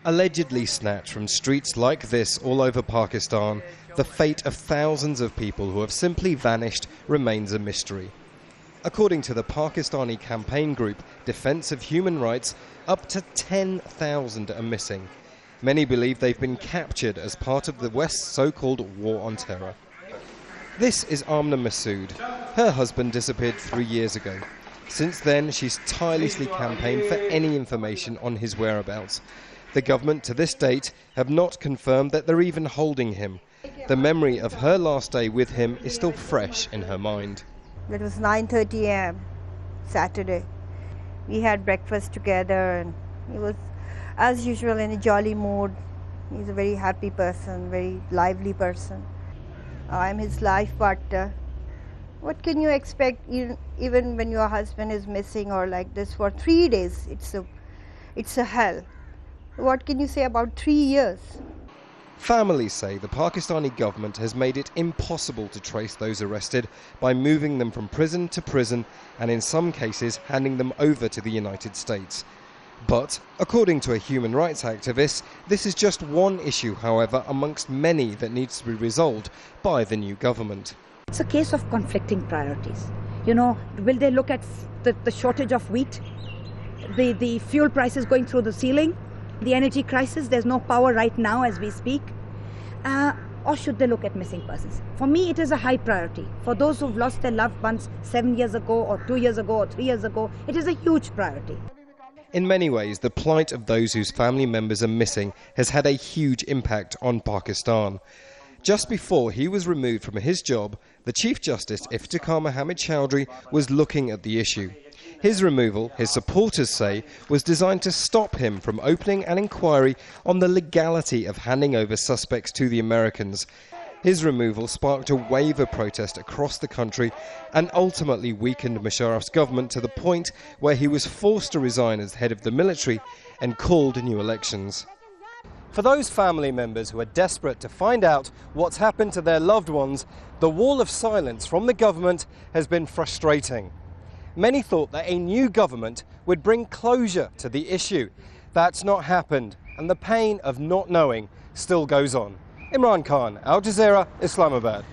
Allegedly snatched from streets like this all over Pakistan, the fate of thousands of people who have simply vanished remains a mystery. According to the Pakistani campaign group Defense of Human Rights, up to 10,000 are missing. Many believe they've been captured as part of the West's so-called war on terror. This is Amna Masood. Her husband disappeared 3 years ago. Since then, she's tirelessly campaigned for any information on his whereabouts. The government, to this date, have not confirmed that they're even holding him. The memory of her last day with him is still fresh in her mind. It was 9:30 a.m. Saturday. We had breakfast together and he was, as usual, in a jolly mood. He's a very happy person, very lively person. I'm his life partner. What can you expect even when your husband is missing or like this for 3 days? It's a hell. What can you say about 3 years? Families say the Pakistani government has made it impossible to trace those arrested by moving them from prison to prison and in some cases handing them over to the United States. But, according to a human rights activist, this is just one issue, however, amongst many that needs to be resolved by the new government. It's a case of conflicting priorities. You know, will they look at the shortage of wheat, the fuel prices going through the ceiling, the energy crisis, there's no power right now as we speak, or should they look at missing persons? For me, it is a high priority. For those who've lost their loved ones 7 years ago or 2 years ago or 3 years ago, it is a huge priority. In many ways, the plight of those whose family members are missing has had a huge impact on Pakistan. Just before he was removed from his job, the Chief Justice Iftikhar Mohamed Chowdhury was looking at the issue. His removal, his supporters say, was designed to stop him from opening an inquiry on the legality of handing over suspects to the Americans. His removal sparked a wave of protest across the country and ultimately weakened Musharraf's government to the point where he was forced to resign as head of the military and called new elections. For those family members who are desperate to find out what's happened to their loved ones, the wall of silence from the government has been frustrating. Many thought that a new government would bring closure to the issue. That's not happened, and the pain of not knowing still goes on. Imran Khan, Al Jazeera, Islamabad.